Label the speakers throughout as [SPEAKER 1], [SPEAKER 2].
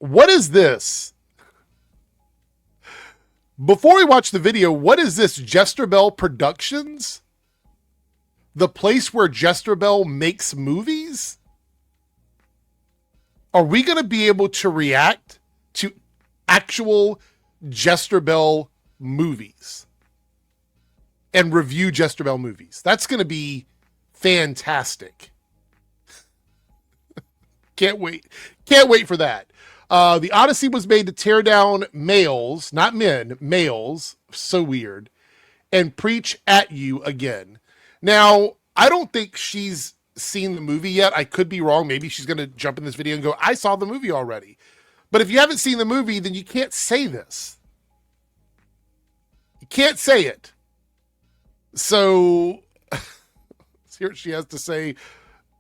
[SPEAKER 1] What is this? Before we watch the video, what is this? Jester Productions? The place where Jester makes movies? Are we going to be able to react to actual Jester movies and review Jester movies? That's going to be fantastic. Can't wait. Can't wait for that. The Odyssey was made to tear down males, not men, males. So weird. And preach at you again. Now, I don't think she's seen the movie yet. I could be wrong. Maybe she's going to jump in this video and go, I saw the movie already. But if you haven't seen the movie, then you can't say this. You can't say it. So, let's hear what she has to say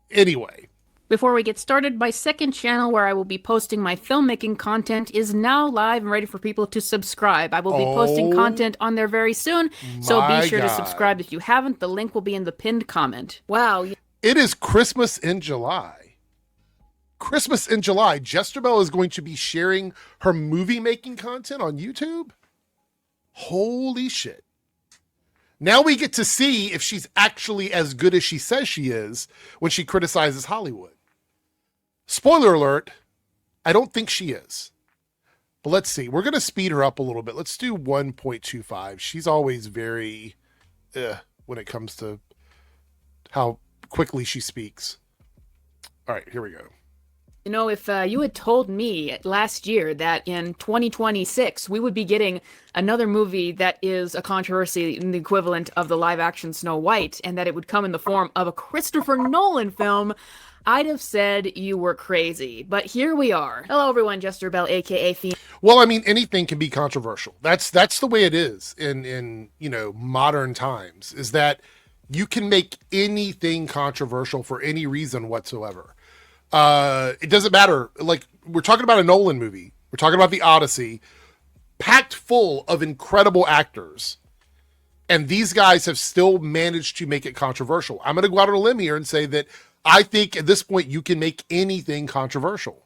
[SPEAKER 1] anyway.
[SPEAKER 2] Before we get started, my second channel where I will be posting my filmmaking content is now live and ready for people to subscribe. I will be posting content on there very soon, so be sure to subscribe if you haven't. The link will be in the pinned comment. Wow.
[SPEAKER 1] It is Christmas in July. Christmas in July. Jester is going to be sharing her movie-making content on YouTube? Holy shit. Now we get to see if she's actually as good as she says she is when she criticizes Hollywood. Spoiler alert, I don't think she is. But let's see. We're going to speed her up a little bit. Let's do 1.25. She's always very when it comes to how quickly she speaks. All right, here we go.
[SPEAKER 2] You know, if you had told me last year that in 2026 we would be getting another movie that is a controversy in the equivalent of the live-action Snow White, and that it would come in the form of a Christopher Nolan film, I'd have said you were crazy. But here we are. Hello, everyone. Jester Bell, a.k.a. Fiend.
[SPEAKER 1] Well, I mean, anything can be controversial. That's the way it is in modern times, is that you can make anything controversial for any reason whatsoever. It doesn't matter. Like, we're talking about a Nolan movie. We're talking about the Odyssey, packed full of incredible actors. And these guys have still managed to make it controversial. I'm going to go out on a limb here and say that I think at this point you can make anything controversial.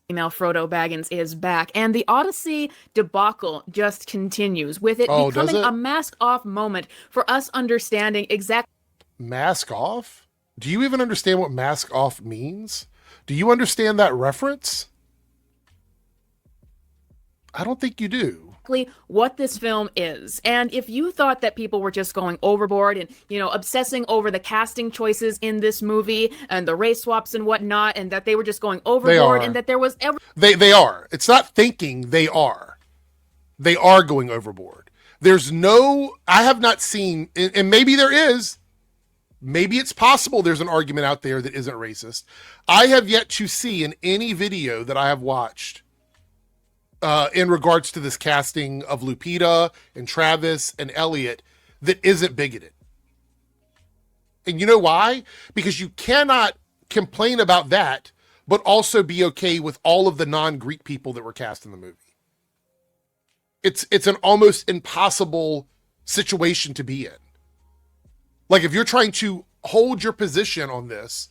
[SPEAKER 2] Female Frodo Baggins is back, and the Odyssey debacle just continues, with it becoming a mask-off moment for us understanding exactly...
[SPEAKER 1] Mask off? Do you even understand what mask off means? Do you understand that reference? I don't think you do.
[SPEAKER 2] What this film is. And if you thought that people were just going overboard and, obsessing over the casting choices in this movie and the race swaps and whatnot, and that they were just going overboard and that there was
[SPEAKER 1] They are. It's not thinking, they are. They are going overboard. I have not seen, and maybe there is, maybe it's possible there's an argument out there that isn't racist. I have yet to see in any video that I have watched in regards to this casting of Lupita and Travis and Elliot that isn't bigoted. And you know why? Because you cannot complain about that, but also be okay with all of the non-Greek people that were cast in the movie. It's an almost impossible situation to be in. Like, if you're trying to hold your position on this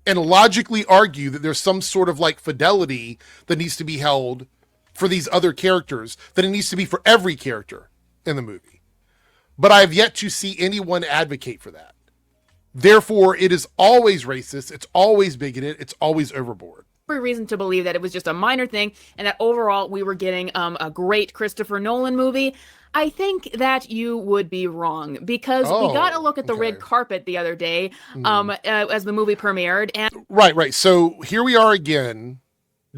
[SPEAKER 1] and logically argue that there's some sort of like fidelity that needs to be held for these other characters, then it needs to be for every character in the movie. But I have yet to see anyone advocate for that. Therefore, it is always racist, it's always bigoted, it's always overboard.
[SPEAKER 2] Every reason to believe that it was just a minor thing and that overall we were getting a great Christopher Nolan movie. I think that you would be wrong, because we got a look at the red carpet the other day as the movie premiered. And
[SPEAKER 1] Right. So here we are again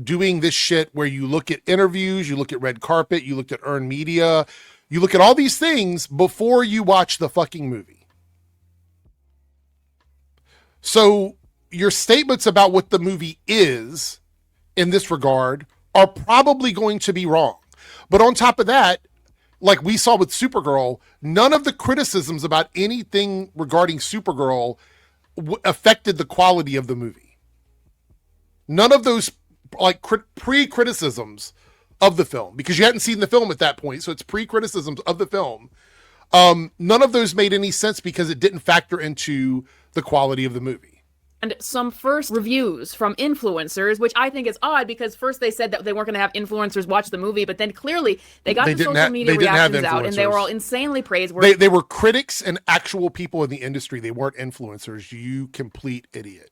[SPEAKER 1] doing this shit where you look at interviews, you look at red carpet, you look at earned media, you look at all these things before you watch the fucking movie. So your statements about what the movie is in this regard are probably going to be wrong. But on top of that, like we saw with Supergirl, none of the criticisms about anything regarding Supergirl affected the quality of the movie. None of those like pre-criticisms of the film, because you hadn't seen the film at that point, so it's pre-criticisms of the film. None of those made any sense because it didn't factor into the quality of the movie.
[SPEAKER 2] and some first reviews from influencers, which I think is odd because first they said that they weren't going to have influencers watch the movie, but then clearly they got the social media reactions out and they were all insanely praiseworthy.
[SPEAKER 1] They were critics and actual people in the industry. They weren't influencers. You complete idiot.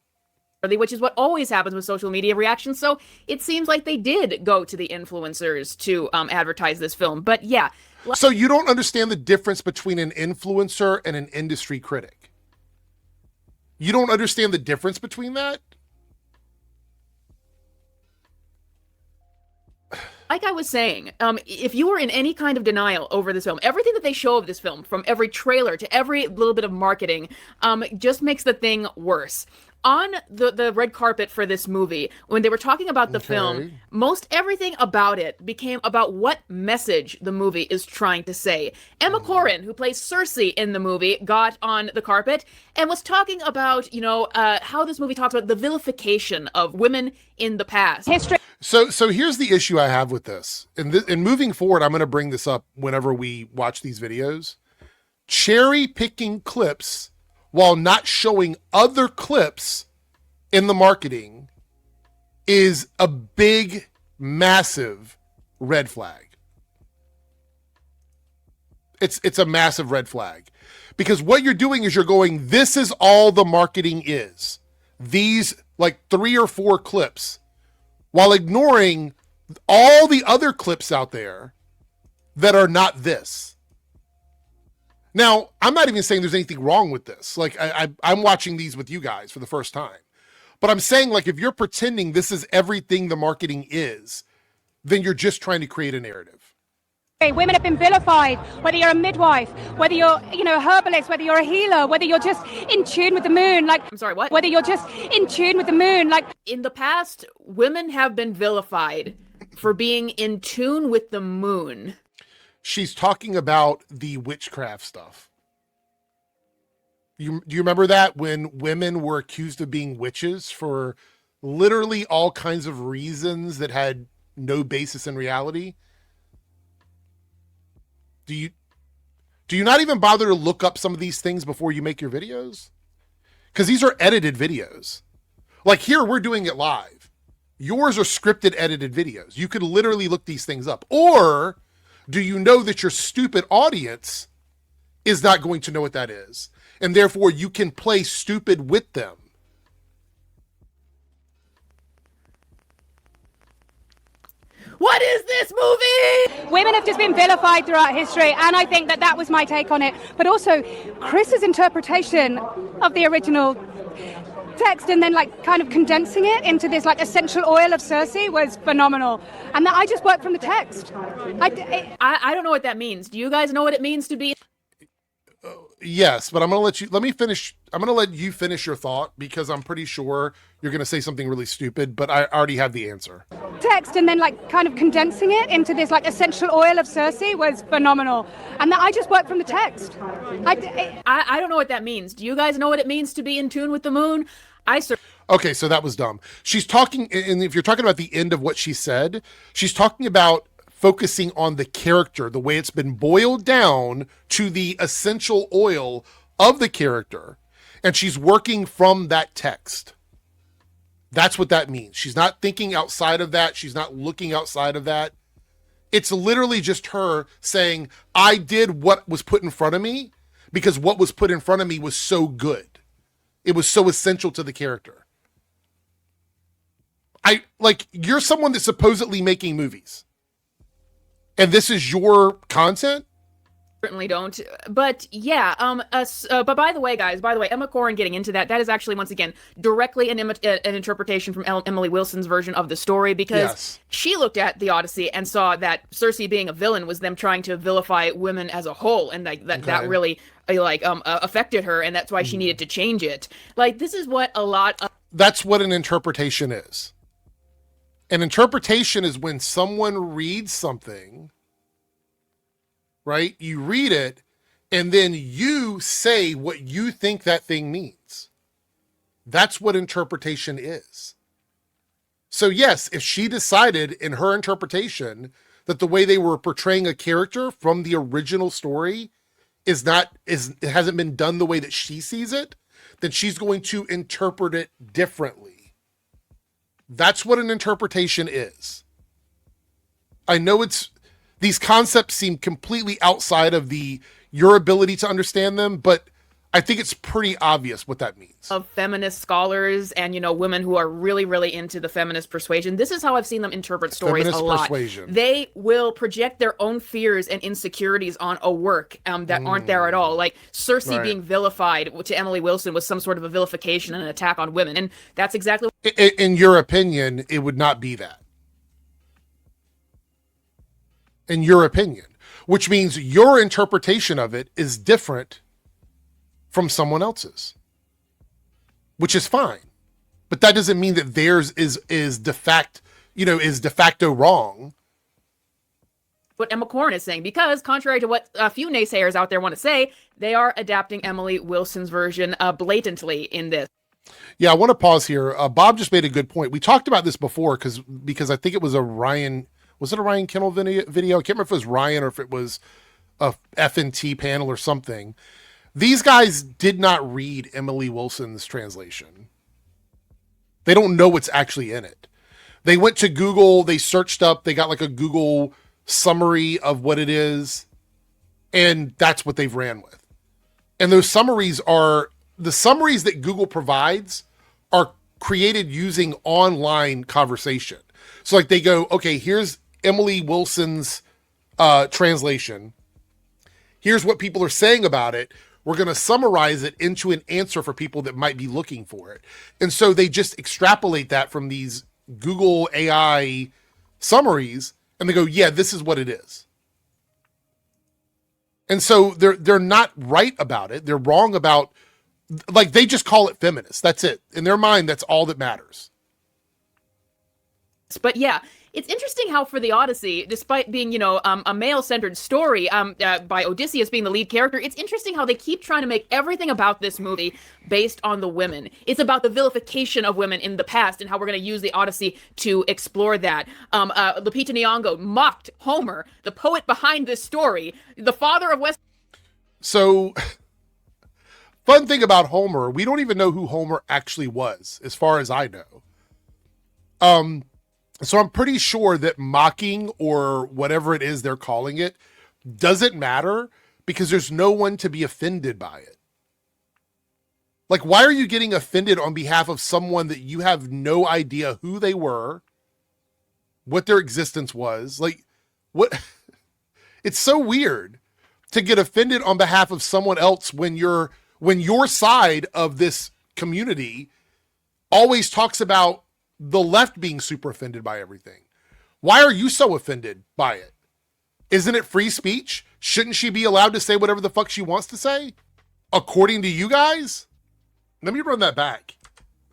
[SPEAKER 2] Which is what always happens with social media reactions. So it seems like they did go to the influencers to advertise this film. But yeah.
[SPEAKER 1] So you don't understand the difference between an influencer and an industry critic. You don't understand the difference between that?
[SPEAKER 2] Like I was saying, if you were in any kind of denial over this film, everything that they show of this film, from every trailer to every little bit of marketing, just makes the thing worse. On the red carpet for this movie, when they were talking about the film, most everything about it became about what message the movie is trying to say. Emma Corrin, who plays Cersei in the movie, got on the carpet and was talking about, how this movie talks about the vilification of women in the past. History.
[SPEAKER 1] So here's the issue I have with this. And moving forward, I'm going to bring this up whenever we watch these videos. Cherry picking clips while not showing other clips in the marketing is a big, massive red flag. It's a massive red flag. Because what you're doing is you're going, this is all the marketing is. These like 3 or 4 clips, while ignoring all the other clips out there that are not this. Now, I'm not even saying there's anything wrong with this. Like, I'm watching these with you guys for the first time. But I'm saying, like, if you're pretending this is everything the marketing is, then you're just trying to create a narrative.
[SPEAKER 3] Women have been vilified, whether you're a midwife, whether you're, a herbalist, whether you're a healer, whether you're just in tune with the moon, like...
[SPEAKER 2] I'm sorry, what?
[SPEAKER 3] Whether you're just in tune with the moon, like...
[SPEAKER 2] In the past, women have been vilified for being in tune with the moon.
[SPEAKER 1] She's talking about the witchcraft stuff. Do you remember that when women were accused of being witches for literally all kinds of reasons that had no basis in reality? Do you not even bother to look up some of these things before you make your videos? Because these are edited videos. Like here, we're doing it live. Yours are scripted, edited videos. You could literally look these things up. Or do you know that your stupid audience is not going to know what that is? And therefore you can play stupid with them.
[SPEAKER 2] What is this movie?
[SPEAKER 3] Women have just been vilified throughout history, and I think that was my take on it. But also, Chris's interpretation of the original text and then kind of condensing it into this essential oil of Cersei was phenomenal. And that I just worked from the text.
[SPEAKER 2] I don't know what that means. Do you guys know what it means to be?
[SPEAKER 1] Yes, but I'm going to let me finish. I'm going to let you finish your thought because I'm pretty sure you're going to say something really stupid, but I already have the answer.
[SPEAKER 3] Text and then kind of condensing it into this essential oil of Cersei was phenomenal. And that I just worked from the text.
[SPEAKER 2] I don't know what that means. Do you guys know what it means to be in tune with the moon?
[SPEAKER 1] Okay, so that was dumb. She's talking, and if you're talking about the end of what she said, she's talking about focusing on the character, the way it's been boiled down to the essential oil of the character. And she's working from that text. That's what that means. She's not thinking outside of that. She's not looking outside of that. It's literally just her saying, I did what was put in front of me because what was put in front of me was so good. It was so essential to the character. You're someone that's supposedly making movies. And this is your content?
[SPEAKER 2] Certainly don't. But yeah, but by the way, guys, Emma Corrin getting into that is actually, once again, directly an interpretation from Emily Wilson's version of the story, because she looked at the Odyssey and saw that Cersei being a villain was them trying to vilify women as a whole, and that really affected her, and that's why she needed to change it. This is what a lot of...
[SPEAKER 1] That's what an interpretation is. An interpretation is when someone reads something, right? You read it, and then you say what you think that thing means. That's what interpretation is. So yes, if she decided in her interpretation that the way they were portraying a character from the original story it hasn't been done the way that she sees it, then she's going to interpret it differently. That's what an interpretation is. I know these concepts seem completely outside of your ability to understand them, but I think it's pretty obvious what that means.
[SPEAKER 2] Of feminist scholars and, women who are really, really into the feminist persuasion. This is how I've seen them interpret stories
[SPEAKER 1] Feminist
[SPEAKER 2] a lot.
[SPEAKER 1] persuasion.
[SPEAKER 2] They will project their own fears and insecurities on a work that aren't there at all. Like Cersei being vilified to Emily Wilson was some sort of a vilification and an attack on women. And that's exactly what...
[SPEAKER 1] In your opinion, it would not be that. In your opinion. Which means your interpretation of it is different from someone else's, which is fine, but that doesn't mean that theirs is de facto wrong.
[SPEAKER 2] What Emma Corrin is saying, because contrary to what a few naysayers out there want to say, they are adapting Emily Wilson's version blatantly in this.
[SPEAKER 1] Yeah, I want to pause here. Bob just made a good point. We talked about this before because I think it was a Ryan. Was it a Ryan Kinnell video? I can't remember if it was Ryan or if it was a FNT panel or something. These guys did not read Emily Wilson's translation. They don't know what's actually in it. They went to Google, they searched up, they got like a Google summary of what it is, and that's what they've ran with. And those summaries the summaries that Google provides are created using online conversation. So like they go, okay, here's Emily Wilson's translation. Here's what people are saying about it. We're going to summarize it into an answer for people that might be looking for it. And so they just extrapolate that from these Google AI summaries and they go, yeah, this is what it is. And so they're not right about it. They're wrong about, like, they just call it feminist. That's it. In their mind, that's all that matters.
[SPEAKER 2] But yeah, it's interesting how for the Odyssey, despite being, a male-centered story by Odysseus being the lead character, it's interesting how they keep trying to make everything about this movie based on the women. It's about the vilification of women in the past and how we're going to use the Odyssey to explore that. Lupita Nyong'o mocked Homer, the poet behind this story, the father of West.
[SPEAKER 1] So, fun thing about Homer, we don't even know who Homer actually was, as far as I know. So I'm pretty sure that mocking or whatever it is they're calling it doesn't matter because there's no one to be offended by it. Like, why are you getting offended on behalf of someone that you have no idea who they were, what their existence was? Like, what? It's so weird to get offended on behalf of someone else when your side of this community always talks about the left being super offended by everything. Why are you so offended by it? Isn't it free speech? Shouldn't she be allowed to say whatever the fuck she wants to say? According to you guys? Let me run that back.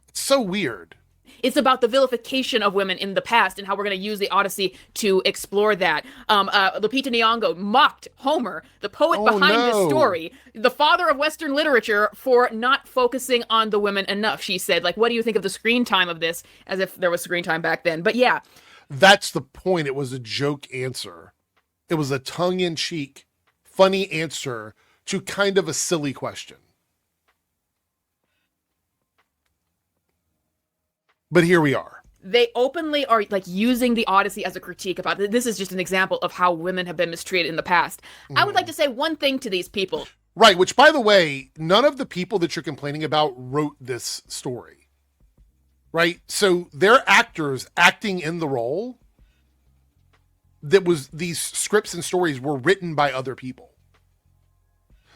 [SPEAKER 1] It's so weird.
[SPEAKER 2] It's about the vilification of women in the past and how we're going to use the Odyssey to explore that. Lupita Nyong'o mocked Homer, the poet behind this story, the father of Western literature, for not focusing on the women enough. She said, like, what do you think of the screen time of this? As if there was screen time back then. But yeah.
[SPEAKER 1] That's the point. It was a joke answer. It was a tongue-in-cheek, funny answer to kind of a silly question. But here we are.
[SPEAKER 2] They openly are like using the Odyssey as a critique about it. This is just an example of how women have been mistreated in the past. I would like to say one thing to these people.
[SPEAKER 1] Right, which, by the way, none of the people that you're complaining about wrote this story. Right? So they're actors acting in the role these scripts and stories were written by other people.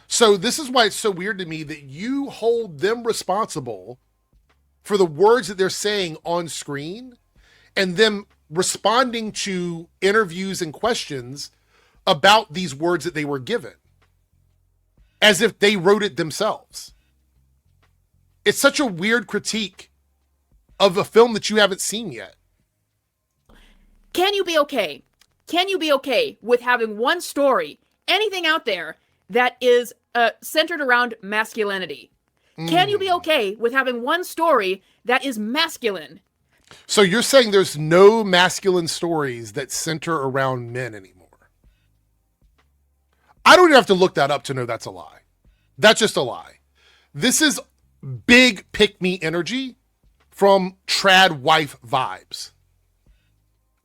[SPEAKER 1] So this is why it's so weird to me that you hold them responsible for the words that they're saying on screen and them responding to interviews and questions about these words that they were given as if they wrote it themselves. It's such a weird critique of a film that you haven't seen yet.
[SPEAKER 2] Can you be okay? Can you be okay with having one story, anything out there, that is centered around masculinity? Can you be okay with having one story that is masculine?
[SPEAKER 1] So you're saying there's no masculine stories that center around men anymore? I don't even have to look that up to know that's a lie. That's just a lie. This is big pick me energy from trad wife vibes.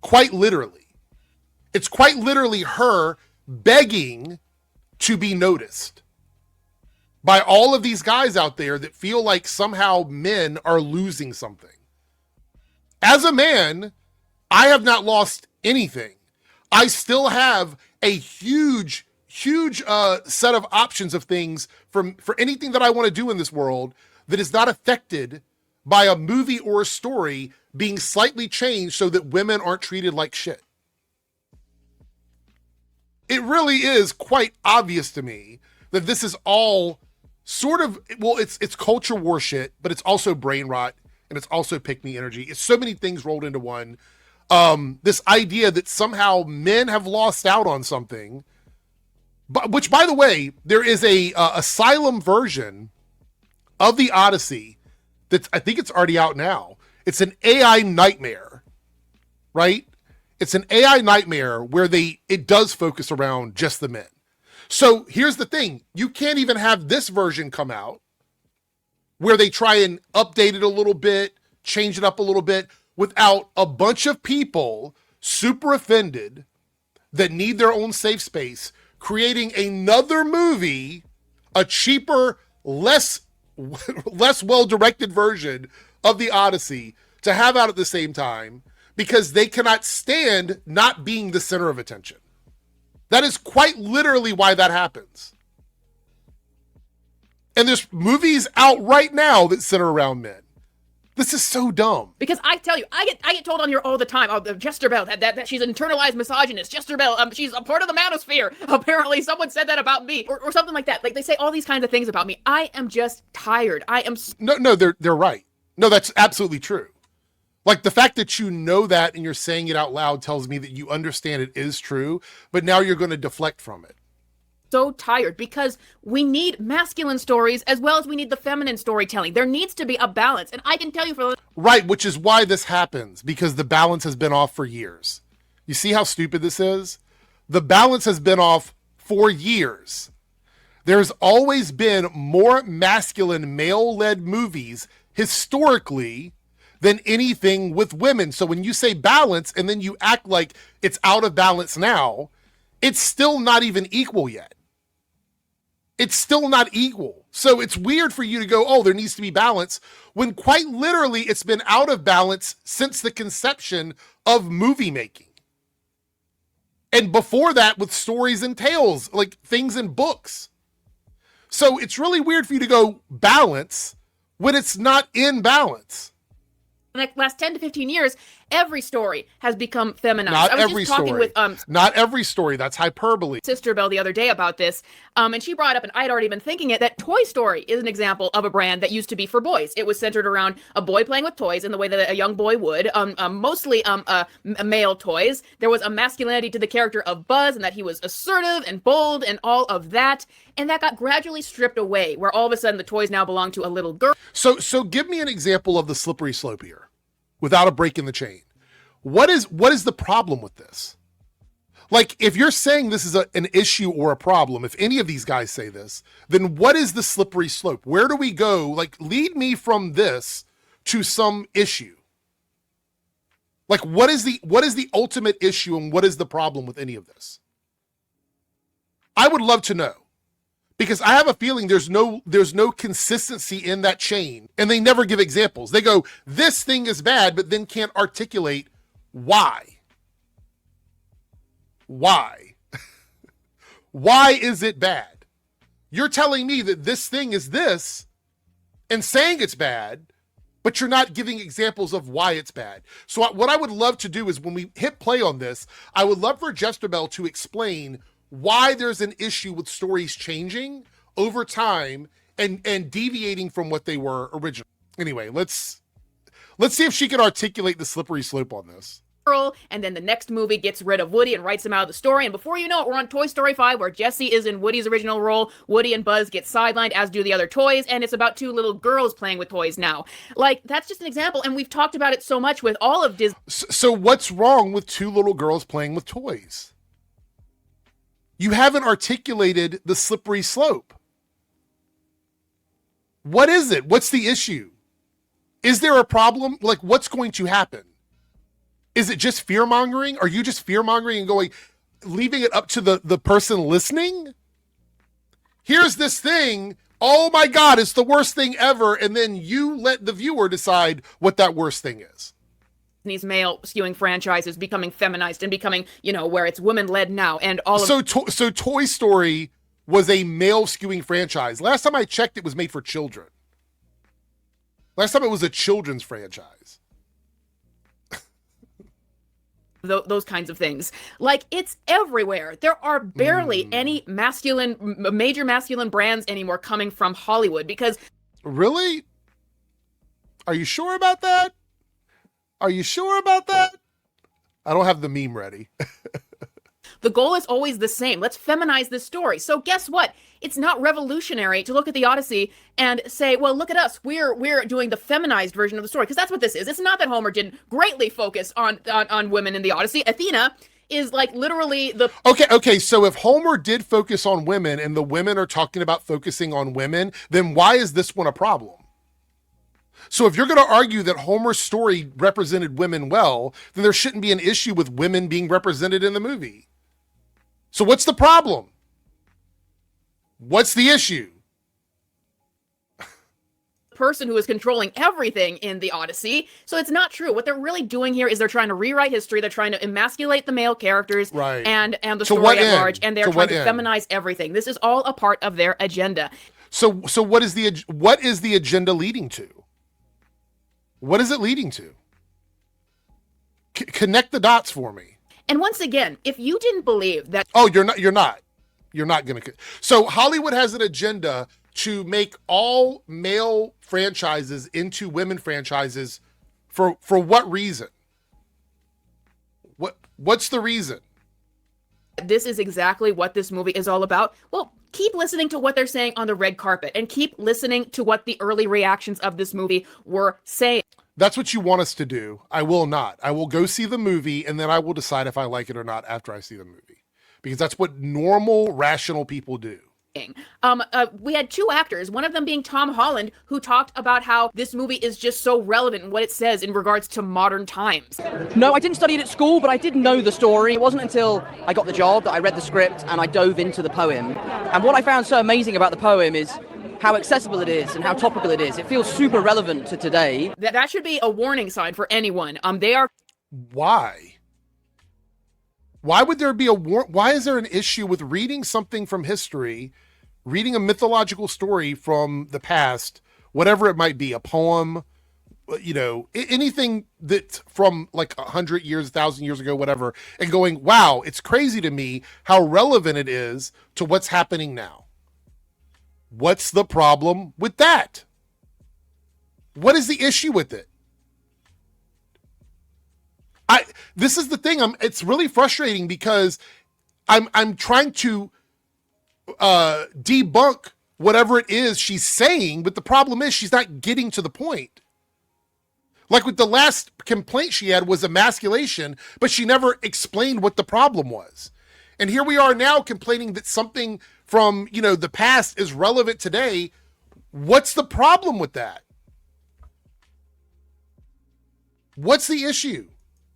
[SPEAKER 1] Quite literally. It's quite literally her begging to be noticed by all of these guys out there that feel like somehow men are losing something. As a man, I have not lost anything. I still have a huge set of options of things for anything that I want to do in this world that is not affected by a movie or a story being slightly changed so that women aren't treated like shit. It really is quite obvious to me that this is all sort of, well, it's culture war shit, but it's also brain rot and it's also pick me energy. It's so many things rolled into one. This idea that somehow men have lost out on something, but which, by the way, there is a Asylum version of the Odyssey that I think it's already out now. It's an AI nightmare, right? It's an AI nightmare where it does focus around just the men. So here's the thing. You can't even have this version come out where they try and update it a little bit, change it up a little bit, without a bunch of people super offended that need their own safe space, creating another movie, a cheaper, less well-directed version of the Odyssey to have out at the same time, because they cannot stand not being the center of attention. That is quite literally why that happens. And there's movies out right now that center around men. This is so dumb.
[SPEAKER 2] Because I tell you, I get told on here all the time, oh, Jester Bell, that she's an internalized misogynist. Jester Bell, she's a part of the manosphere. Apparently, someone said that about me, or something like that. Like, they say all these kinds of things about me. I am just tired. I am.
[SPEAKER 1] No, they're right. No, that's absolutely true. Like, the fact that you know that and you're saying it out loud tells me that you understand it is true, but now you're going to deflect from it.
[SPEAKER 2] So tired, because we need masculine stories as well as we need the feminine storytelling. There needs to be a balance, and I can tell you for
[SPEAKER 1] right, which is why this happens, because the balance has been off for years. You see how stupid this is? The balance has been off for years. There's always been more masculine male-led movies historically than anything with women. So when you say balance and then you act like it's out of balance now, it's still not even equal yet. It's still not equal. So it's weird for you to go, oh, there needs to be balance, when quite literally it's been out of balance since the conception of movie making. And before that, with stories and tales, like things in books. So it's really weird for you to go balance when it's not in balance.
[SPEAKER 2] In the last 10 to 15 years, every story has become feminized.
[SPEAKER 1] Not
[SPEAKER 2] I was
[SPEAKER 1] every
[SPEAKER 2] just talking
[SPEAKER 1] story.
[SPEAKER 2] with
[SPEAKER 1] Not every story. That's hyperbole.
[SPEAKER 2] Sister Bell the other day about this, and she brought up, and I had already been thinking it, that Toy Story is an example of a brand that used to be for boys. It was centered around a boy playing with toys in the way that a young boy would, mostly male toys. There was a masculinity to the character of Buzz, and that he was assertive and bold and all of that, and that got gradually stripped away, where all of a sudden the toys now belong to a little girl.
[SPEAKER 1] So give me an example of the slippery slope here, without a break in the chain. What is the problem with this? Like, if you're saying this is an issue or a problem, if any of these guys say this, then what is the slippery slope? Where do we go? Like, lead me from this to some issue. Like, what is the ultimate issue, and what is the problem with any of this? I would love to know, because I have a feeling there's no consistency in that chain, and they never give examples. They go, this thing is bad, but then can't articulate why. Why? Why is it bad? You're telling me that this thing is this and saying it's bad, but you're not giving examples of why it's bad. So what I would love to do is, when we hit play on this, I would love for Jester Bell to explain why there's an issue with stories changing over time and deviating from what they were originally. Anyway, let's see if she can articulate the slippery slope on this.
[SPEAKER 2] And then the next movie gets rid of Woody and writes him out of the story, and before you know it, we're on Toy Story 5, where Jessie is in Woody's original role. Woody and Buzz get sidelined, as do the other toys, and it's about two little girls playing with toys now. Like, that's just an example, and we've talked about it so much with all of Disney.
[SPEAKER 1] So what's wrong with two little girls playing with toys? You haven't articulated the slippery slope. What is it? What's the issue? Is there a problem? Like, what's going to happen? Is it just fear mongering? Are you just fear mongering and going, leaving it up to the person listening? Here's this thing. Oh my God, it's the worst thing ever. And then you let the viewer decide what that worst thing is.
[SPEAKER 2] These male skewing franchises becoming feminized and becoming, where it's women led now and all of.
[SPEAKER 1] So Toy Story was a male skewing franchise. Last time I checked, it was made for children. Last time it was a children's franchise.
[SPEAKER 2] Those kinds of things. Like, it's everywhere. There are barely any major masculine brands anymore coming from Hollywood because...
[SPEAKER 1] Really? Are you sure about that? Are you sure about that? I don't have the meme ready.
[SPEAKER 2] The goal is always the same. Let's feminize this story. So guess what? It's not revolutionary to look at the Odyssey and say, well, look at us. We're doing the feminized version of the story. Because that's what this is. It's not that Homer didn't greatly focus on women in the Odyssey. Athena is like literally the...
[SPEAKER 1] Okay. So if Homer did focus on women and the women are talking about focusing on women, then why is this one a problem? So if you're going to argue that Homer's story represented women well, then there shouldn't be an issue with women being represented in the movie. So what's the problem? What's the issue?
[SPEAKER 2] Person who is controlling everything in the Odyssey. So it's not true. What they're really doing here is they're trying to rewrite history. They're trying to emasculate the male characters
[SPEAKER 1] right.
[SPEAKER 2] and the story at large. And they're trying to feminize everything. This is all a part of their agenda.
[SPEAKER 1] So what is the agenda leading to? What is it leading to? Connect the dots for me.
[SPEAKER 2] And once again, if you didn't believe that...
[SPEAKER 1] Oh, you're not going to... So Hollywood has an agenda to make all male franchises into women franchises for what reason? What's the reason?
[SPEAKER 2] This is exactly what this movie is all about. Well, keep listening to what they're saying on the red carpet and keep listening to what the early reactions of this movie were saying.
[SPEAKER 1] That's what you want us to do. I will not. I will go see the movie and then I will decide if I like it or not after I see the movie. Because that's what normal, rational people do.
[SPEAKER 2] We had two actors, one of them being Tom Holland, who talked about how this movie is just so relevant and what it says in regards to modern times.
[SPEAKER 4] No, I didn't study it at school, but I did know the story. It wasn't until I got the job that I read the script and I dove into the poem. And what I found so amazing about the poem is how accessible it is and how topical it is. It feels super relevant to today.
[SPEAKER 2] That should be a warning sign for anyone. They are...
[SPEAKER 1] Why? Why would there be why is there an issue with reading something from history, reading a mythological story from the past, whatever it might be, a poem, anything that from like 100 years, 1,000 years ago, whatever, and going, wow, it's crazy to me how relevant it is to what's happening now. What's the problem with that? What is the issue with it? This is the thing. It's really frustrating because I'm trying to debunk whatever it is she's saying, but the problem is she's not getting to the point. Like with the last complaint she had was emasculation, but she never explained what the problem was. And here we are now complaining that something from, the past is relevant today. What's the problem with that? What's the issue?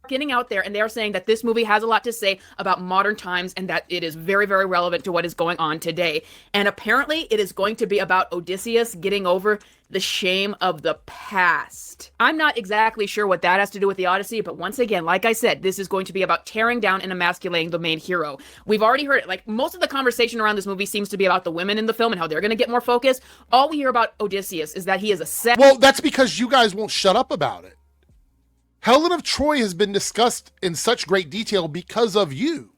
[SPEAKER 2] Getting out there and they're saying that this movie has a lot to say about modern times and that it is very, very relevant to what is going on today. And apparently it is going to be about Odysseus getting over the shame of the past. I'm not exactly sure what that has to do with the Odyssey, but once again, like I said, this is going to be about tearing down and emasculating the main hero. We've already heard it. Like, most of the conversation around this movie seems to be about the women in the film and how they're going to get more focus. All we hear about Odysseus is that he is a
[SPEAKER 1] Well, that's because you guys won't shut up about it. Helen of Troy has been discussed in such great detail because of you.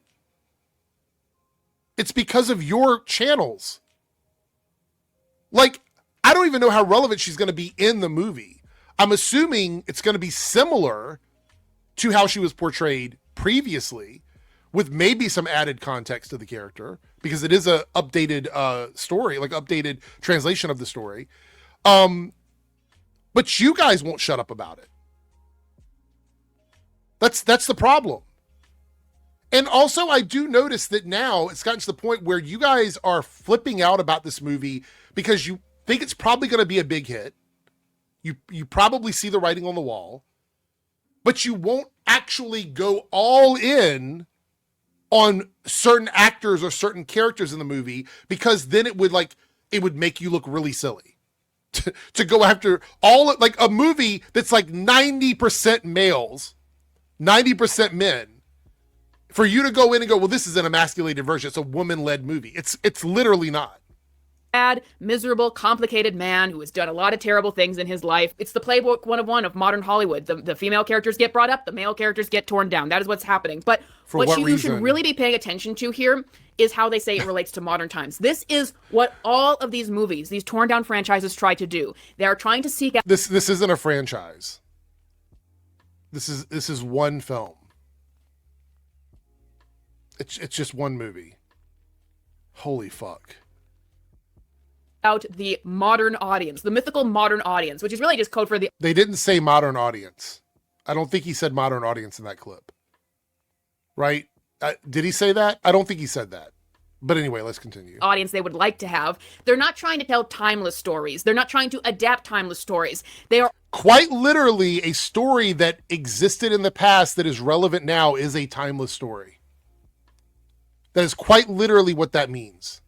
[SPEAKER 1] It's because of your channels. Like, I don't even know how relevant she's going to be in the movie. I'm assuming it's going to be similar to how she was portrayed previously, with maybe some added context to the character, because it is a updated story, like updated translation of the story. But you guys won't shut up about it. That's the problem. And also, I do notice that now it's gotten to the point where you guys are flipping out about this movie because you think it's probably going to be a big hit. You probably see the writing on the wall, but you won't actually go all in on certain actors or certain characters in the movie, because then it would make you look really silly to go after all, like a movie that's like 90% males, 90% men, for you to go in and go, well, this is an emasculated version. It's a woman-led movie. It's literally not.
[SPEAKER 2] Bad, miserable, complicated man who has done a lot of terrible things in his life. It's the playbook 101 of modern Hollywood. The female characters get brought up, the male characters get torn down. That is what's happening. But what you should really be paying attention to here is how they say it relates to modern times. This is what all of these movies, these torn down franchises, try to do. They are trying to seek out.
[SPEAKER 1] This isn't a franchise. This is one film. It's just one movie. Holy fuck.
[SPEAKER 2] Out the modern audience, the mythical modern audience, which is really just code for the.
[SPEAKER 1] They didn't say modern audience. I don't think he said modern audience in that clip. Right? Did he say that? I don't think he said that. But anyway, let's continue.
[SPEAKER 2] Audience they would like to have. They're not trying to tell timeless stories. They're not trying to adapt timeless stories. They are
[SPEAKER 1] quite literally a story that existed in the past that is relevant now is a timeless story. That is quite literally what that means.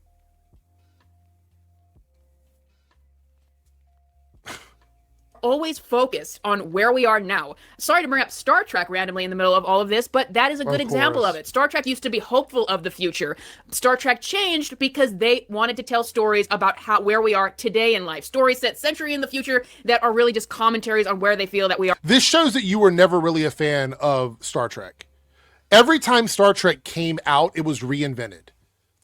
[SPEAKER 2] always focused on where we are now. Sorry to bring up Star Trek randomly in the middle of all of this, but that is a good example of it. Star Trek used to be hopeful of the future. Star Trek changed because they wanted to tell stories about where we are today in life. Stories set century in the future that are really just commentaries on where they feel that we are.
[SPEAKER 1] This shows that you were never really a fan of Star Trek. Every time Star Trek came out, it was reinvented.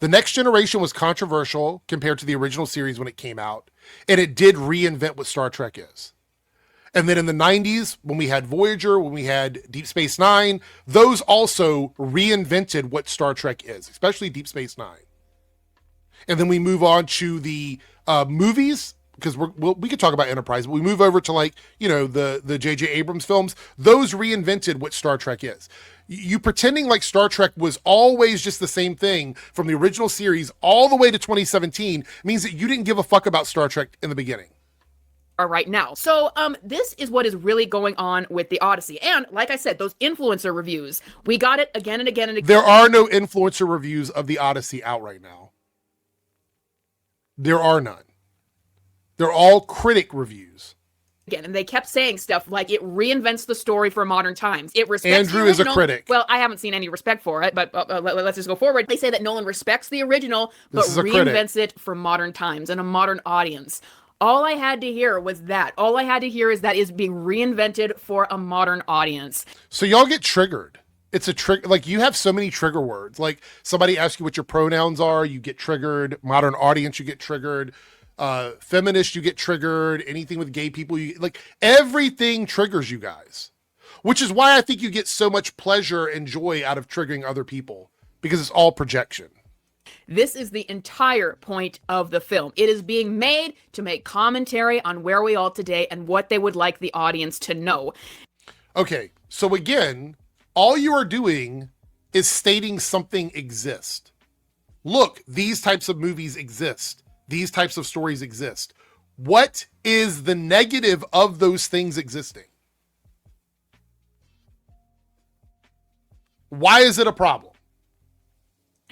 [SPEAKER 1] The Next Generation was controversial compared to the original series when it came out, and it did reinvent what Star Trek is. And then in the 90s, when we had Voyager, when we had Deep Space Nine, those also reinvented what Star Trek is, especially Deep Space Nine. And then we move on to the movies, because we could talk about Enterprise, but we move over to the J.J. Abrams films. Those reinvented what Star Trek is. You pretending like Star Trek was always just the same thing from the original series all the way to 2017 means that you didn't give a fuck about Star Trek in the beginning.
[SPEAKER 2] Are right now. So this is what is really going on with the Odyssey. And like I said, those influencer reviews, we got it again and again and again.
[SPEAKER 1] There are no influencer reviews of the Odyssey out right now. There are none. They're all critic reviews.
[SPEAKER 2] Again, and they kept saying stuff like it reinvents the story for modern times. It respects
[SPEAKER 1] Andrew
[SPEAKER 2] the original.
[SPEAKER 1] is a critic.
[SPEAKER 2] Well, I haven't seen any respect for it, but let's just go forward. They say that Nolan respects the original, but reinvents it for modern times and a modern audience. All I had to hear was that. All I had to hear is that is being reinvented for a modern audience.
[SPEAKER 1] So y'all get triggered. It's a trick. Like you have so many trigger words. Like somebody asks you what your pronouns are, you get triggered. Modern audience, you get triggered. Feminist, you get triggered. Anything with gay people, everything triggers you guys. Which is why I think you get so much pleasure and joy out of triggering other people, because it's all projection.
[SPEAKER 2] This is the entire point of the film. It is being made to make commentary on where we are today and what they would like the audience to know.
[SPEAKER 1] Okay, so again, all you are doing is stating something exists. Look, these types of movies exist. These types of stories exist. What is the negative of those things existing? Why is it a problem?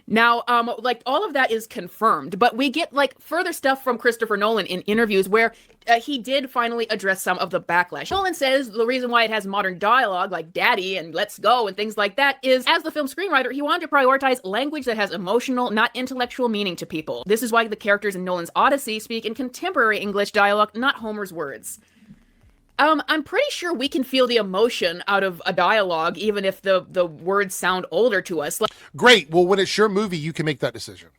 [SPEAKER 2] Now, all of that is confirmed, but we get further stuff from Christopher Nolan in interviews where he did finally address some of the backlash. Nolan says the reason why it has modern dialogue like daddy and let's go and things like that is, as the film screenwriter, he wanted to prioritize language that has emotional, not intellectual meaning to people. This is why the characters in Nolan's Odyssey speak in contemporary English dialogue, not Homer's words. I'm pretty sure we can feel the emotion out of a dialogue, even if the words sound older to us.
[SPEAKER 1] Great. Well, when it's your movie, you can make that decision.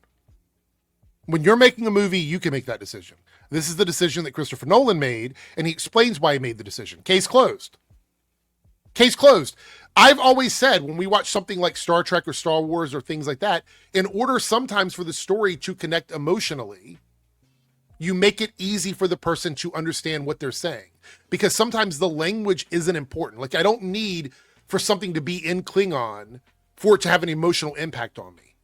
[SPEAKER 1] When you're making a movie, you can make that decision. This is the decision that Christopher Nolan made, and he explains why he made the decision. Case closed. Case closed. I've always said when we watch something like Star Trek or Star Wars or things like that, in order sometimes for the story to connect emotionally, you make it easy for the person to understand what they're saying. Because sometimes the language isn't important. I don't need for something to be in Klingon for it to have an emotional impact on me.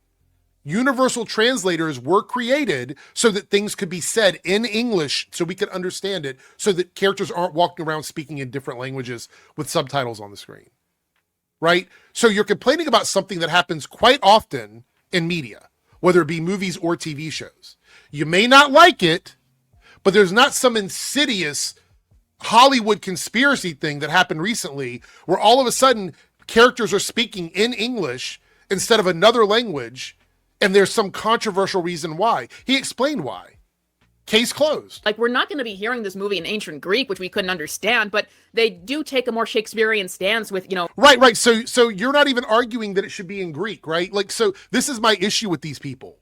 [SPEAKER 1] Universal translators were created so that things could be said in English so we could understand it, so that characters aren't walking around speaking in different languages with subtitles on the screen, right? So you're complaining about something that happens quite often in media, whether it be movies or TV shows. You may not like it, but there's not some insidious Hollywood conspiracy thing that happened recently where all of a sudden characters are speaking in English instead of another language, and there's some controversial reason why. He explained why. Case closed.
[SPEAKER 2] Like, we're not going to be hearing this movie in ancient Greek, which we couldn't understand, but they do take a more Shakespearean stance with,
[SPEAKER 1] Right. So you're not even arguing that it should be in Greek, right? Like, so this is my issue with these people.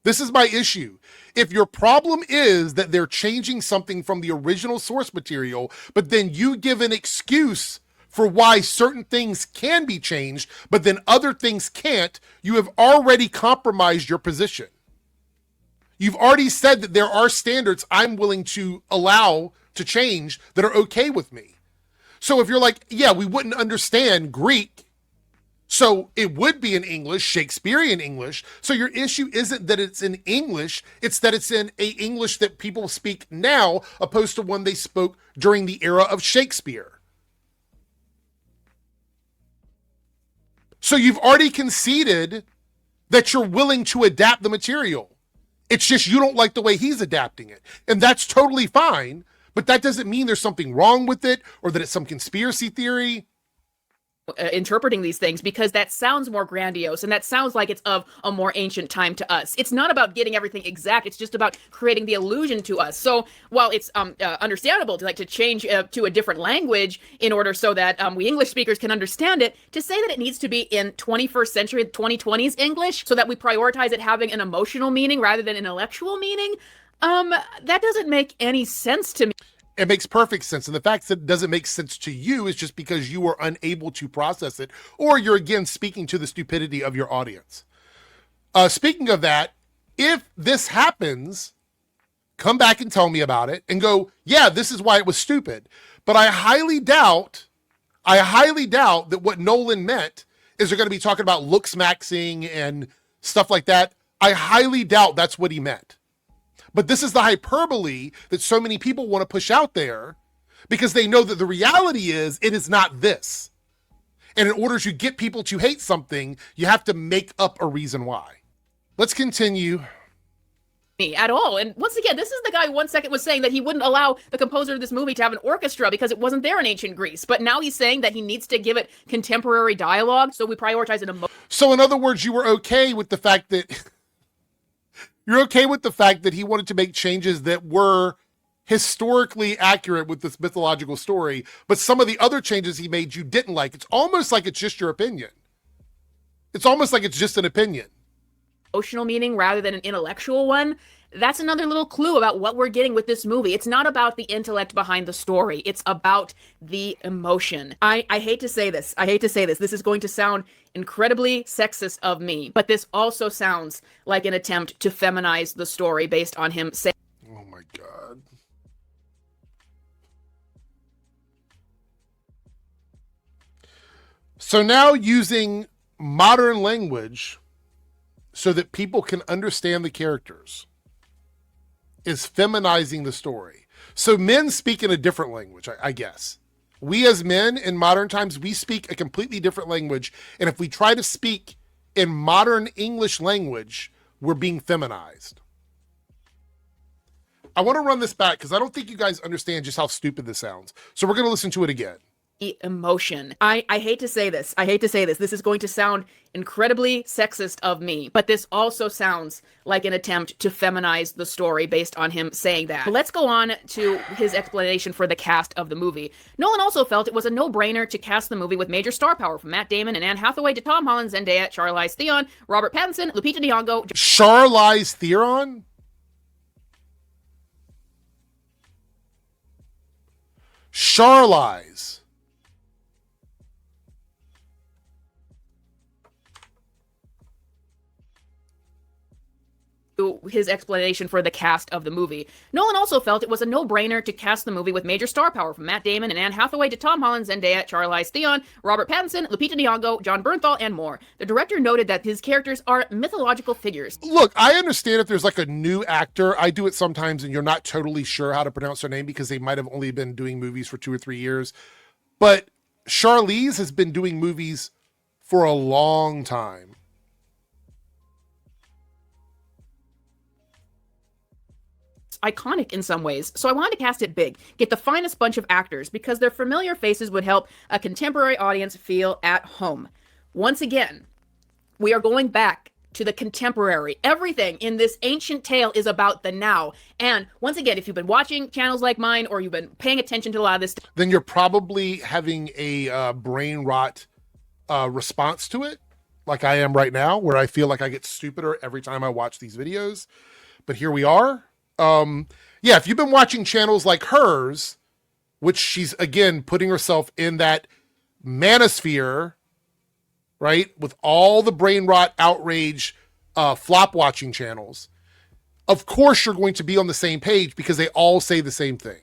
[SPEAKER 1] This is my issue. If your problem is that they're changing something from the original source material, but then you give an excuse for why certain things can be changed, but then other things can't, you have already compromised your position. You've already said that there are standards I'm willing to allow to change that are okay with me. So if you're like, yeah, we wouldn't understand Greek, so it would be in English, Shakespearean English. So your issue isn't that it's in English, it's that it's in a English that people speak now, opposed to one they spoke during the era of Shakespeare. So you've already conceded that you're willing to adapt the material. It's just you don't like the way he's adapting it. And that's totally fine, but that doesn't mean there's something wrong with it or that it's some conspiracy theory.
[SPEAKER 2] Interpreting these things, because that sounds more grandiose and that sounds like it's of a more ancient time to us. It's not about getting everything exact. It's just about creating the illusion to us. So while it's understandable to change to a different language in order so that we English speakers can understand it, to say that it needs to be in 21st century 2020s English so that we prioritize it having an emotional meaning rather than intellectual meaning, that doesn't make any sense to me.
[SPEAKER 1] It makes perfect sense. And the fact that it doesn't make sense to you is just because you are unable to process it, or you're again speaking to the stupidity of your audience. Speaking of that, if this happens, come back and tell me about it and go, yeah, this is why it was stupid. But I highly doubt that what Nolan meant is they're going to be talking about looks maxing and stuff like that. I highly doubt that's what he meant. But this is the hyperbole that so many people want to push out there because they know that the reality is it is not this. And in order to get people to hate something, you have to make up a reason why. Let's continue.
[SPEAKER 2] At all. And once again, this is the guy 1 second was saying that he wouldn't allow the composer of this movie to have an orchestra because it wasn't there in ancient Greece. But now he's saying that he needs to give it contemporary dialogue, so we prioritize it.
[SPEAKER 1] So in other words, you were okay with the fact that you're okay with the fact that he wanted to make changes that were historically accurate with this mythological story, but some of the other changes he made you didn't like. It's almost like it's just your opinion. It's almost like it's just an opinion.
[SPEAKER 2] Emotional meaning rather than an intellectual one. That's another little clue about what we're getting with this movie. It's not about the intellect behind the story. It's about the emotion. I hate to say this. This is going to sound incredibly sexist of me, but this also sounds like an attempt to feminize the story based on him saying,
[SPEAKER 1] oh my God. So now using modern language so that people can understand the characters is feminizing the story. So men speak in a different language, I guess. We as men in modern times, we speak a completely different language. And if we try to speak in modern English language, we're being feminized. I want to run this back because I don't think you guys understand just how stupid this sounds. So we're going to listen to it again.
[SPEAKER 2] Emotion. I hate to say this. This is going to sound incredibly sexist of me, but this also sounds like an attempt to feminize the story based on him saying that. But let's go on to his explanation for the cast of the movie. Nolan also felt it was a no-brainer to cast the movie with major star power from Matt Damon and Anne Hathaway to Tom Holland, Zendaya, Charlize Theron, Robert Pattinson, Lupita Nyong'o.
[SPEAKER 1] Charlize Theron? Charlize.
[SPEAKER 2] his explanation for the cast of the movie. Nolan also felt it was a no-brainer to cast the movie with major star power from Matt Damon and Anne Hathaway to Tom Holland, Zendaya, Charlize Theron, Robert Pattinson, Lupita Nyong'o, John Bernthal, and more. The director noted that his characters are mythological figures.
[SPEAKER 1] Look, I understand if there's like a new actor. I do it sometimes and you're not totally sure how to pronounce their name because they might have only been doing movies for 2 or 3 years. But Charlize has been doing movies for a long time.
[SPEAKER 2] Iconic in some ways, so I wanted to cast it big, get the finest bunch of actors, because their familiar faces would help a contemporary audience feel at home. Once again, we are going back to the contemporary. Everything in this ancient tale is about the now. And once again, if you've been watching channels like mine, or you've been paying attention to a lot of this,
[SPEAKER 1] then you're probably having a brain rot response to it, like I am right now, where I feel like I get stupider every time I watch these videos. But here we are. Yeah, if you've been watching channels like hers, which she's again putting herself in that manosphere, right, with all the brain rot, outrage, flop watching channels, of course you're going to be on the same page because they all say the same thing.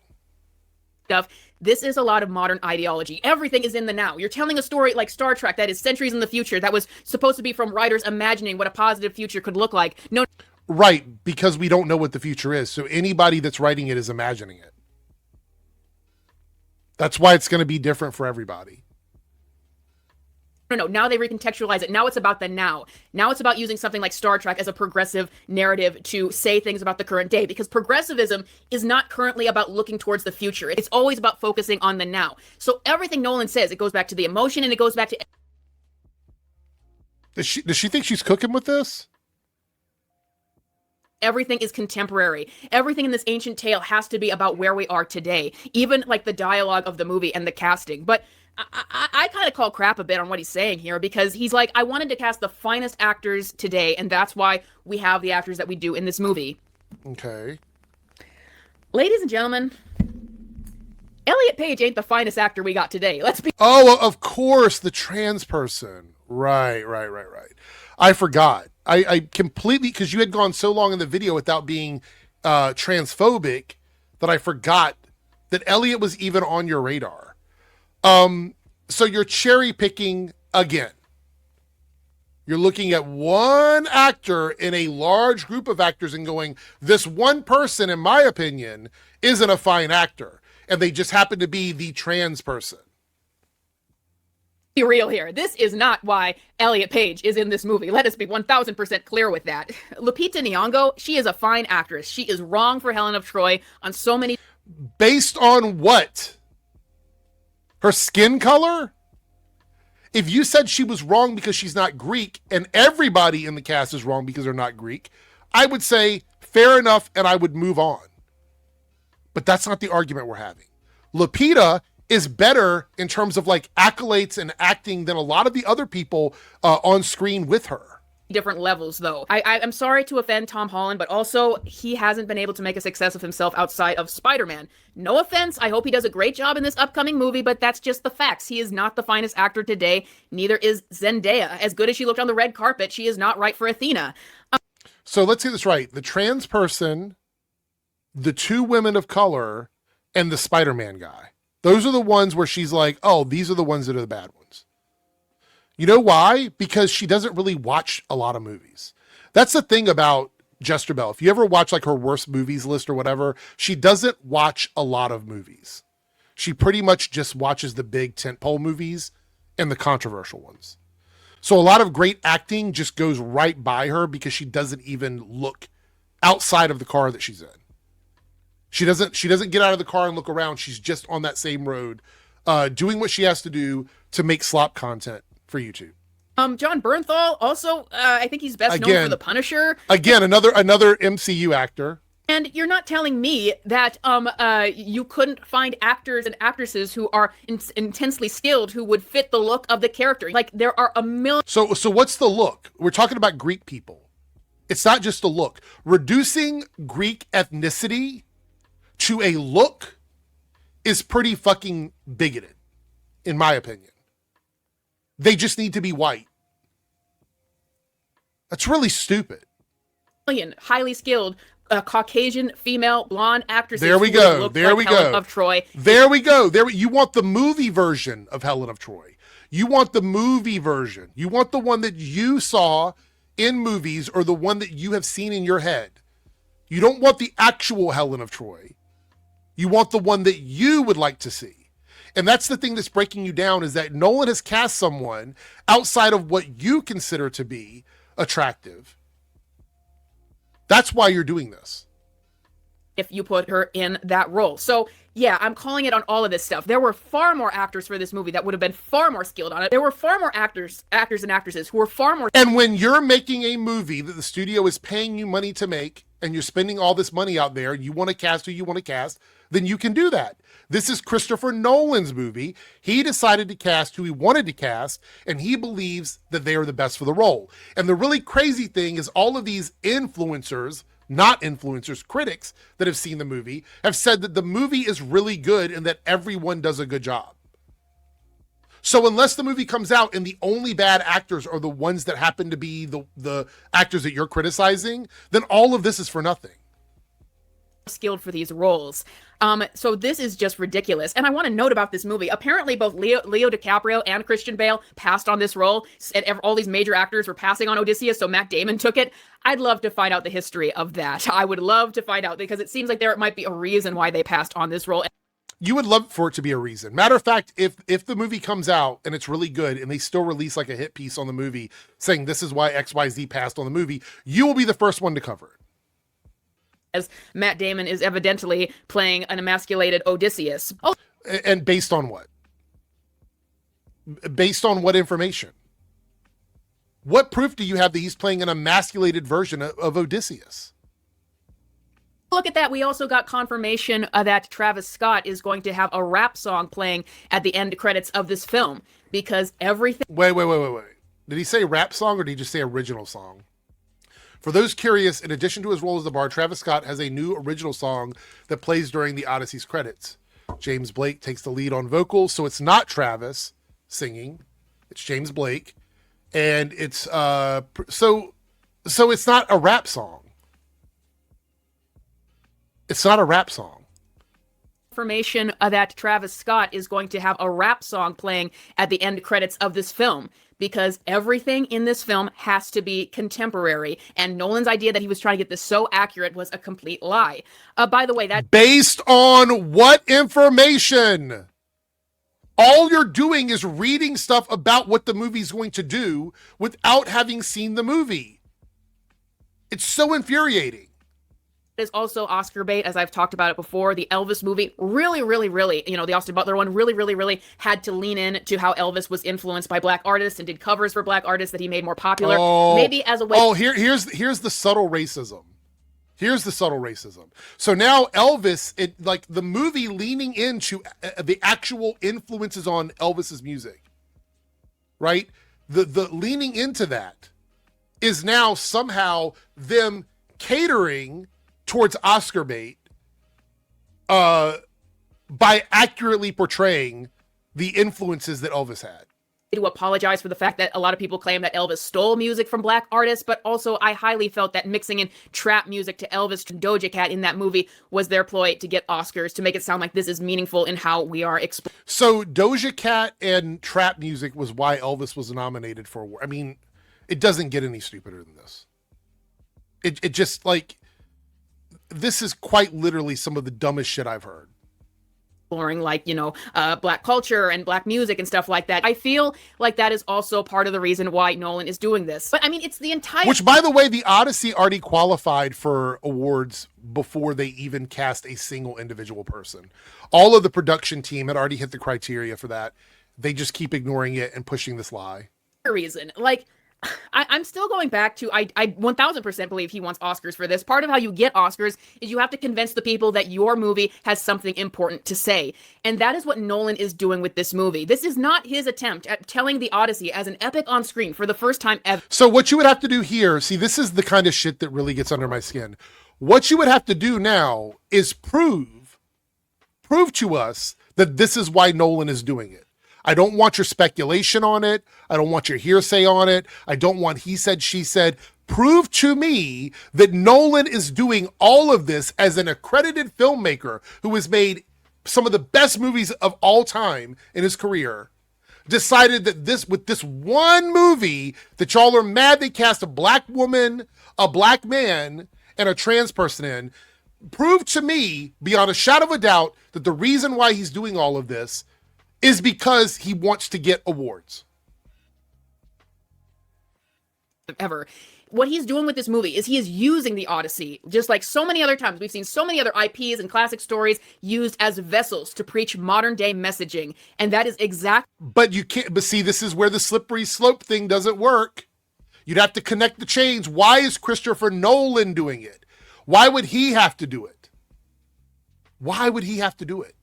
[SPEAKER 2] Stuff. This is a lot of modern ideology. Everything is in the now. You're telling a story like Star Trek that is centuries in the future, that was supposed to be from writers imagining what a positive future could look like. No.
[SPEAKER 1] Right, because we don't know what the future is. So anybody that's writing it is imagining it. That's why it's going to be different for everybody.
[SPEAKER 2] No, now they recontextualize it. Now it's about the now. Now it's about using something like Star Trek as a progressive narrative to say things about the current day, because progressivism is not currently about looking towards the future. It's always about focusing on the now. So everything Nolan says, it goes back to the emotion and it goes back to...
[SPEAKER 1] Does she think she's cooking with this?
[SPEAKER 2] Everything is contemporary. Everything in this ancient tale has to be about where we are today, even like the dialogue of the movie and the casting. But I kind of call crap a bit on what he's saying here, because he's like, I wanted to cast the finest actors today, and that's why we have the actors that we do in this movie.
[SPEAKER 1] Okay.
[SPEAKER 2] Ladies and gentlemen, Elliot Page ain't the finest actor we got today. Let's be...
[SPEAKER 1] Oh, of course, the trans person. Right. I forgot. I completely, because you had gone so long in the video without being transphobic that I forgot that Elliot was even on your radar. So you're cherry picking again. You're looking at one actor in a large group of actors and going, this one person, in my opinion, isn't a fine actor. And they just happen to be the trans person.
[SPEAKER 2] Be real here. This is not why Elliot Page is in this movie. Let us be 1000% clear with that. Lupita Nyong'o, she is a fine actress. She is wrong for Helen of Troy on so many...
[SPEAKER 1] Based on what? Her skin color? If you said she was wrong because she's not Greek, and everybody in the cast is wrong because they're not Greek, I would say fair enough and I would move on. But that's not the argument we're having. Lupita is better in terms of like accolades and acting than a lot of the other people on screen with her.
[SPEAKER 2] Different levels, though. I'm sorry to offend Tom Holland, but also he hasn't been able to make a success of himself outside of Spider-Man. No offense, I hope he does a great job in this upcoming movie, but that's just the facts. He is not the finest actor today. Neither is Zendaya. As good as she looked on the red carpet, she is not right for Athena.
[SPEAKER 1] So let's get this right. The trans person, the two women of color, and the Spider-Man guy. Those are the ones where she's like, oh, these are the ones that are the bad ones. You know why? Because she doesn't really watch a lot of movies. That's the thing about Jester Bell. If you ever watch like her worst movies list or whatever, she doesn't watch a lot of movies. She pretty much just watches the big tentpole movies and the controversial ones. So a lot of great acting just goes right by her because she doesn't even look outside of the car that she's in. She doesn't get out of the car and look around. She's just on that same road, doing what she has to do to make slop content for YouTube.
[SPEAKER 2] John Bernthal, also, I think he's best known for The Punisher.
[SPEAKER 1] Again, another MCU actor.
[SPEAKER 2] And you're not telling me that you couldn't find actors and actresses who are intensely skilled who would fit the look of the character. Like, there are a million...
[SPEAKER 1] So what's the look? We're talking about Greek people. It's not just a look. Reducing Greek ethnicity to a look is pretty fucking bigoted, in my opinion. They just need to be white. That's really stupid.
[SPEAKER 2] million highly skilled Caucasian female blonde actresses.
[SPEAKER 1] There we
[SPEAKER 2] who would
[SPEAKER 1] go.
[SPEAKER 2] look
[SPEAKER 1] There
[SPEAKER 2] like
[SPEAKER 1] we
[SPEAKER 2] Helen
[SPEAKER 1] go.
[SPEAKER 2] Of Troy.
[SPEAKER 1] There we go. You want the movie version of Helen of Troy. You want the movie version. You want the one that you saw in movies or the one that you have seen in your head. You don't want the actual Helen of Troy. You want the one that you would like to see. And that's the thing that's breaking you down, is that Nolan has cast someone outside of what you consider to be attractive. That's why you're doing this.
[SPEAKER 2] If you put her in that role. So yeah, I'm calling it on all of this stuff. There were far more actors for this movie that would have been far more skilled on it. There were far more actors and actresses who were far more.
[SPEAKER 1] And when you're making a movie that the studio is paying you money to make, and you're spending all this money out there, and you want to cast who you want to cast, then you can do that. This is Christopher Nolan's movie. He decided to cast who he wanted to cast, and he believes that they are the best for the role. And the really crazy thing is all of these influencers, not influencers, critics that have seen the movie, have said that the movie is really good and that everyone does a good job. So unless the movie comes out and the only bad actors are the ones that happen to be the actors that you're criticizing, then all of this is for nothing.
[SPEAKER 2] Skilled for these roles. So this is just ridiculous. And I want to note about this movie. Apparently both Leo DiCaprio and Christian Bale passed on this role. And all these major actors were passing on Odysseus, so Matt Damon took it. I'd love to find out the history of that. I would love to find out, because it seems like there might be a reason why they passed on this role.
[SPEAKER 1] You would love for it to be a reason. Matter of fact, if the movie comes out and it's really good and they still release like a hit piece on the movie saying this is why XYZ passed on the movie, you will be the first one to cover it.
[SPEAKER 2] As Matt Damon is evidently playing an emasculated Odysseus. Oh,
[SPEAKER 1] and based on what? Based on what information? What proof do you have that he's playing an emasculated version of Odysseus?
[SPEAKER 2] look at that. We also got confirmation that Travis Scott is going to have a rap song playing at the end credits of this film, because everything...
[SPEAKER 1] Wait. Did he say rap song or did he just say original song? For those curious, in addition to his role as the bard, Travis Scott has a new original song that plays during the Odyssey's credits. James Blake takes the lead on vocals, so it's not Travis singing, it's James Blake, and it's so it's not a rap song. It's not a rap song.
[SPEAKER 2] Information that Travis Scott is going to have a rap song playing at the end credits of this film, because everything in this film has to be contemporary, and Nolan's idea that he was trying to get this so accurate was a complete lie. By the way, that...
[SPEAKER 1] Based on what information? All you're doing is reading stuff about what the movie's going to do without having seen the movie. It's so infuriating.
[SPEAKER 2] Is also Oscar bait, as I've talked about it before. The Elvis movie really, the Austin Butler one really had to lean in to how Elvis was influenced by black artists and did covers for black artists that he made more popular. Maybe as a way...
[SPEAKER 1] here's the subtle racism. Here's the subtle racism. So now Elvis, the movie leaning into the actual influences on Elvis's music, right? The leaning into that is now somehow them catering towards Oscar bait by accurately portraying the influences that Elvis had.
[SPEAKER 2] To apologize for the fact that a lot of people claim that Elvis stole music from black artists, but also I highly felt that mixing in trap music to Elvis and Doja Cat in that movie was their ploy to get Oscars, to make it sound like this is meaningful in how we are
[SPEAKER 1] So Doja Cat and trap music was why Elvis was nominated for award. I mean, it doesn't get any stupider than this. It just, this is quite literally some of the dumbest shit I've heard.
[SPEAKER 2] Exploring, black culture and black music and stuff like that. I feel like that is also part of the reason why Nolan is doing this. But I mean, it's the entire...
[SPEAKER 1] Which, by the way, the Odyssey already qualified for awards before they even cast a single individual person. All of the production team had already hit the criteria for that. They just keep ignoring it and pushing this lie.
[SPEAKER 2] Reason, I'm still going back to, I 1000% believe he wants Oscars for this. Part of how you get Oscars is you have to convince the people that your movie has something important to say. And that is what Nolan is doing with this movie. This is not his attempt at telling the Odyssey as an epic on screen for the first time ever.
[SPEAKER 1] So what you would have to do here, see, this is the kind of shit that really gets under my skin. What you would have to do now is prove to us that this is why Nolan is doing it. I don't want your speculation on it. I don't want your hearsay on it. I don't want he said, she said. Prove to me that Nolan is doing all of this as an accredited filmmaker who has made some of the best movies of all time in his career, decided that with this one movie that y'all are mad they cast a black woman, a black man, and a trans person in, prove to me beyond a shadow of a doubt that the reason why he's doing all of this is because he wants to get awards.
[SPEAKER 2] Ever. What he's doing with this movie is he is using the Odyssey, just like so many other times. We've seen so many other IPs and classic stories used as vessels to preach modern day messaging. And that is exactly.
[SPEAKER 1] But you can't, but see, this is where the slippery slope thing doesn't work. You'd have to connect the chains. Why is Christopher Nolan doing it? Why would he have to do it? Why would he have to do it?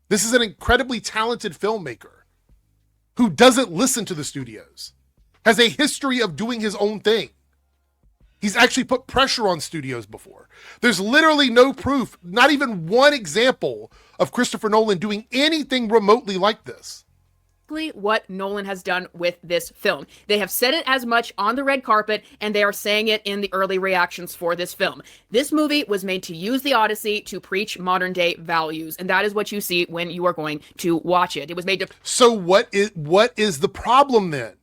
[SPEAKER 1] This is an incredibly talented filmmaker who doesn't listen to the studios, has a history of doing his own thing. He's actually put pressure on studios before. There's literally no proof, not even one example of Christopher Nolan doing anything remotely like this.
[SPEAKER 2] What Nolan has done with this film. They have said it as much on the red carpet, and they are saying it in the early reactions for this film. This movie was made to use the Odyssey to preach modern day values, and that is what you see when you are going to watch it. It was made to.
[SPEAKER 1] So what is the problem then?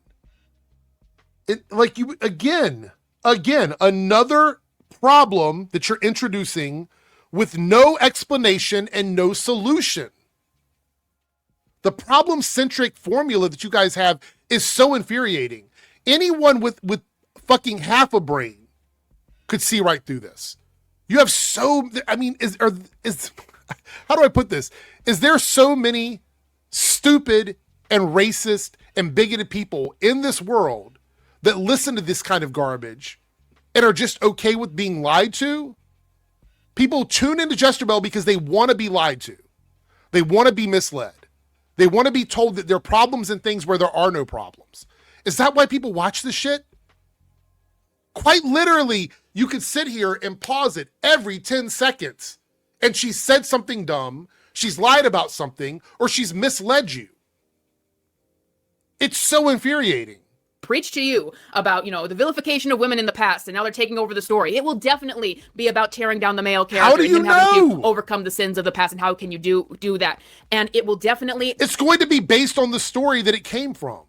[SPEAKER 1] Again, another problem that you're introducing with no explanation and no solution. The problem-centric formula that you guys have is so infuriating. Anyone with fucking half a brain could see right through this. You have how do I put this? Is there so many stupid and racist and bigoted people in this world that listen to this kind of garbage and are just okay with being lied to? People tune into Jester Bell because they want to be lied to. They want to be misled. They want to be told that there are problems and things where there are no problems. Is that why people watch this shit? Quite literally, you could sit here and pause it every 10 seconds and she said something dumb, she's lied about something, or she's misled you. It's so infuriating.
[SPEAKER 2] Preach to you about, the vilification of women in the past, and now they're taking over the story. It will definitely be about tearing down the male character.
[SPEAKER 1] How do you
[SPEAKER 2] and him having
[SPEAKER 1] know?
[SPEAKER 2] to overcome the sins of the past, and how can you do that? And it will definitely.
[SPEAKER 1] It's going to be based on the story that it came from.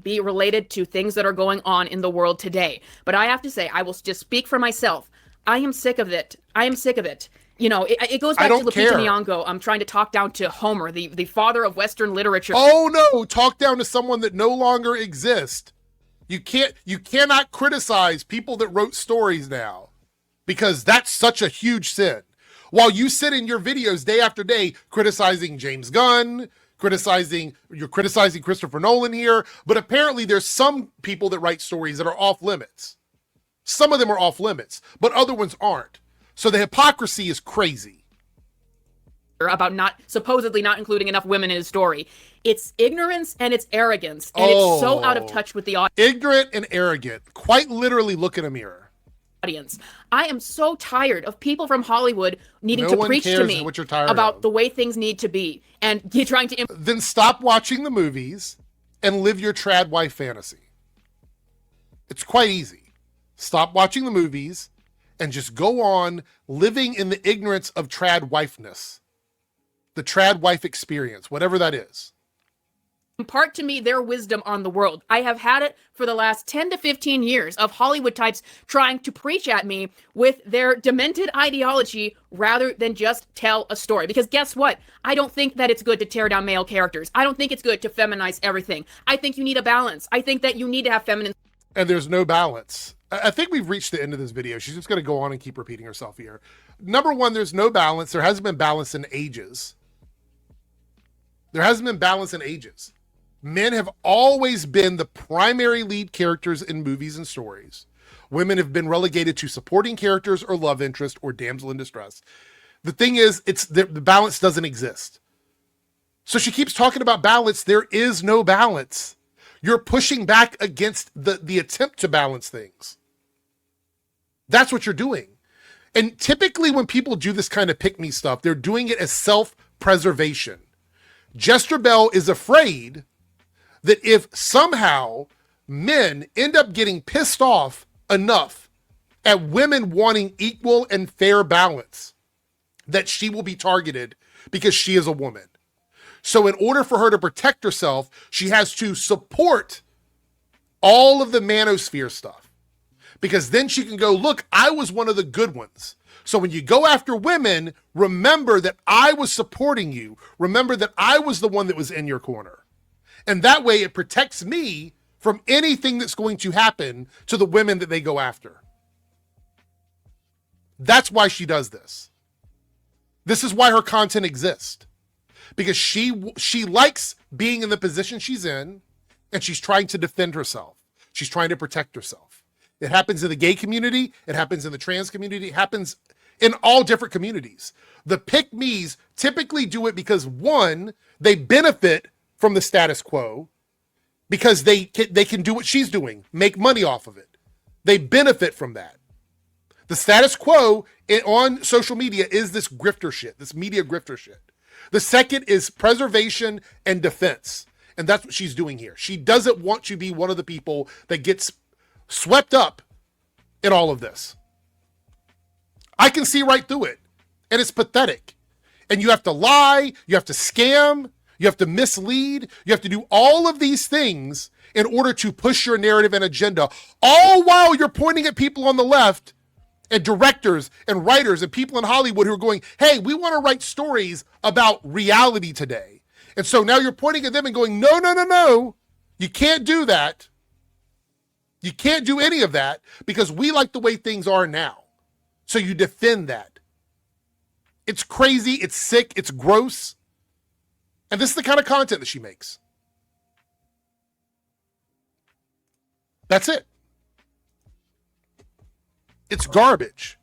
[SPEAKER 2] Be related to things that are going on in the world today. But I have to say, I will just speak for myself. I am sick of it. It goes back to Lupita Nyong'o. I'm trying to talk down to Homer, the father of Western literature.
[SPEAKER 1] Oh no, talk down to someone that no longer exists. You cannot criticize people that wrote stories now, because that's such a huge sin. While you sit in your videos day after day criticizing James Gunn, you're criticizing Christopher Nolan here, but apparently there's some people that write stories that are off limits. Some of them are off limits, but other ones aren't. So the hypocrisy is crazy.
[SPEAKER 2] About supposedly not including enough women in his story. It's ignorance and it's arrogance, and it's so out of touch with the audience.
[SPEAKER 1] Ignorant and arrogant. Quite literally look in a mirror.
[SPEAKER 2] Audience. I am so tired of people from Hollywood needing to preach to me about the way things need to be, and you're trying to.
[SPEAKER 1] Then stop watching the movies and live your trad wife fantasy. It's quite easy. Stop watching the movies and just go on living in the ignorance of trad wifeness. The trad wife experience, whatever that is.
[SPEAKER 2] Impart to me their wisdom on the world. I have had it for the last 10 to 15 years of Hollywood types trying to preach at me with their demented ideology rather than just tell a story. Because guess what? I don't think that it's good to tear down male characters. I don't think it's good to feminize everything. I think you need a balance. I think that you need to have feminine.
[SPEAKER 1] And there's no balance. I think we've reached the end of this video. She's just going to go on and keep repeating herself here. Number one, there's no balance. There hasn't been balance in ages. Men have always been the primary lead characters in movies and stories. Women have been relegated to supporting characters or love interest or damsel in distress. The thing is, the balance doesn't exist. So she keeps talking about balance. There is no balance. You're pushing back against the attempt to balance things. That's what you're doing. And typically when people do this kind of pick-me stuff, they're doing it as self-preservation. Jester Bell is afraid that if somehow men end up getting pissed off enough at women wanting equal and fair balance, that she will be targeted because she is a woman. So in order for her to protect herself, she has to support all of the manosphere stuff, because then she can go, look, I was one of the good ones. So when you go after women, remember that I was supporting you. Remember that I was the one that was in your corner. And that way it protects me from anything that's going to happen to the women that they go after. That's why she does this. This is why her content exists. Because she likes being in the position she's in, and she's trying to defend herself. She's trying to protect herself. It happens in the gay community. It happens in the trans community. It happens in all different communities. The pick-me's typically do it because, one, they benefit from the status quo because they can do what she's doing, make money off of it. They benefit from that. The status quo on social media is this grifter shit, this media grifter shit. The second is preservation and defense. And that's what she's doing here. She doesn't want to be one of the people that gets swept up in all of this. I can see right through it. And it's pathetic. And you have to lie, you have to scam, you have to mislead, you have to do all of these things in order to push your narrative and agenda, all while you're pointing at people on the left and directors and writers and people in Hollywood who are going, hey, we want to write stories about reality today. And so now you're pointing at them and going, no, no, no, no, you can't do that. You can't do any of that because we like the way things are now. So you defend that. It's crazy, it's sick, it's gross. And this is the kind of content that she makes. That's it. It's garbage.